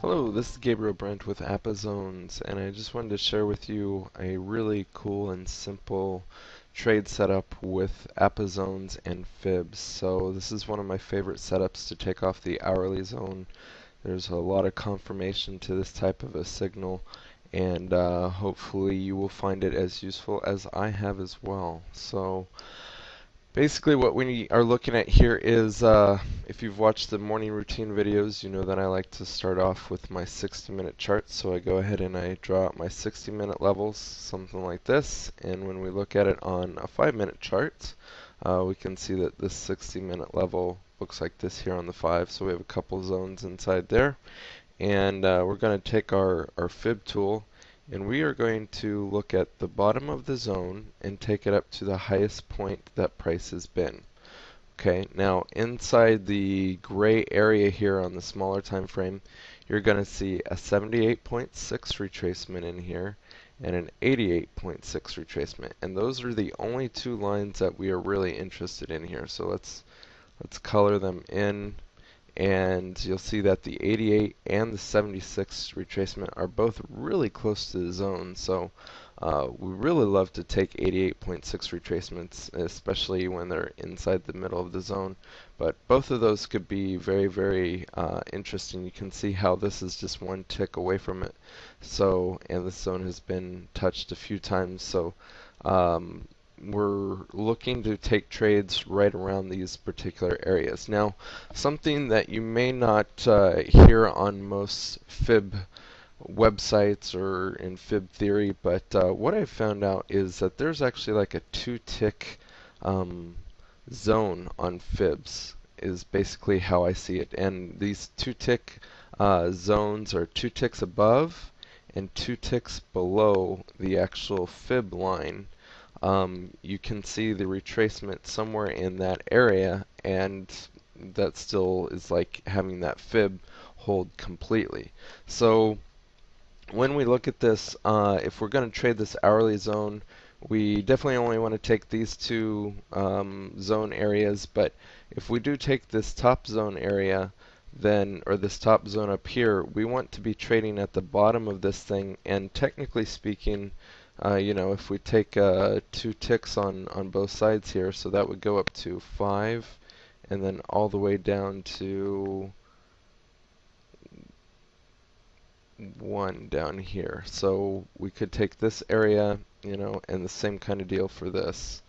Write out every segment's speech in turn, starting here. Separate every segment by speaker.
Speaker 1: Hello, this is Gabriel Brent with Appazones, and I just wanted to share with you a really cool and simple trade setup with Appazones and Fibs. So this is one of my favorite setups to take off the hourly zone. There's a lot of confirmation to this type of a signal, and hopefully you will find it as useful as I have as well. So basically what we are looking at here is, if you've watched the morning routine videos, you know that I like to start off with my 60-minute chart. So I go ahead and I draw out my 60-minute levels, something like this. And when we look at it on a 5-minute chart, we can see that this 60-minute level looks like this here on the 5. So we have a couple zones inside there. And we're going to take our Fib tool, and we are going to look at the bottom of the zone and take it up to the highest point that price has been. Okay, now inside the gray area here on the smaller time frame, you're going to see a 78.6 retracement in here and an 88.6 retracement, and those are the only two lines that we are really interested in here. So let's color them in, and you'll see that the 88 and the 76 retracement are both really close to the zone. So we really love to take 88.6 retracements, especially when they're inside the middle of the zone. But both of those could be very interesting. You can see how this is just one tick away from it. So, and this zone has been touched a few times. So we're looking to take trades right around these particular areas. Now, something that you may not hear on most Fib websites or in Fib theory, but what I've found out is that there's actually like a 2-tick zone on Fibs, is basically how I see it. And these 2-tick zones are 2 ticks above and 2 ticks below the actual Fib line. You can see the retracement somewhere in that area, and that still is like having that Fib hold completely. So when we look at this, if we're going to trade this hourly zone, we definitely only want to take these two zone areas. But if we do take this top zone area, then, or this top zone up here, we want to be trading at the bottom of this thing. And technically speaking, you know, if we take 2 ticks on both sides here, so that would go up to 5, and then all the way down to 1 down here. So we could take this area, you know, and the same kind of deal for this.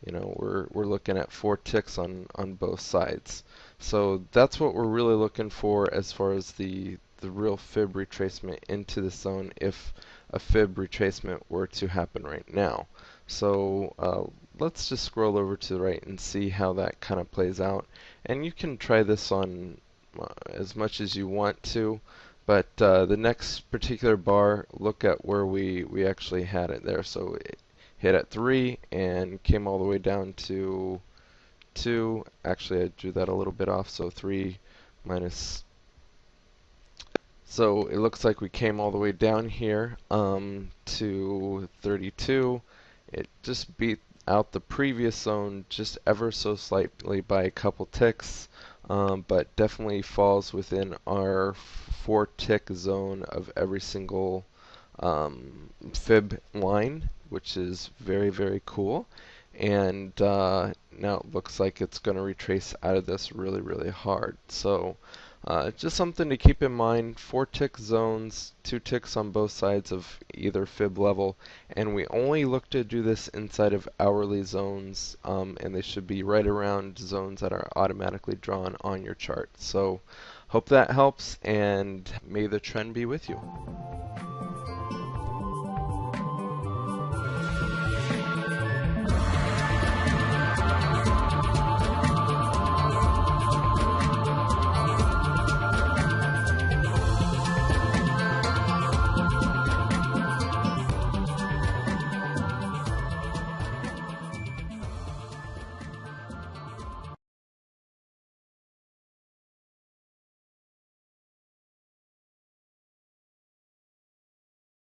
Speaker 1: You know, we're looking at 4 ticks on both sides. So that's what we're really looking for as far as the real Fib retracement into the zone, if a Fib retracement were to happen right now. So let's just scroll over to the right and see how that kind of plays out. And you can try this on as much as you want to, but the next particular bar, look at where we actually had it there. So it hit at 3 and came all the way down to 2. Actually, I drew that a little bit off, so 3 minus. So it looks like we came all the way down here to 32. It just beat out the previous zone just ever so slightly by a couple ticks, but definitely falls within our 4-tick zone of every single Fib line, which is very cool. And now it looks like it's going to retrace out of this really hard. So just something to keep in mind. 4-tick zones, 2 ticks on both sides of either Fib level, and we only look to do this inside of hourly zones, and they should be right around zones that are automatically drawn on your chart. So hope that helps, and may the trend be with you.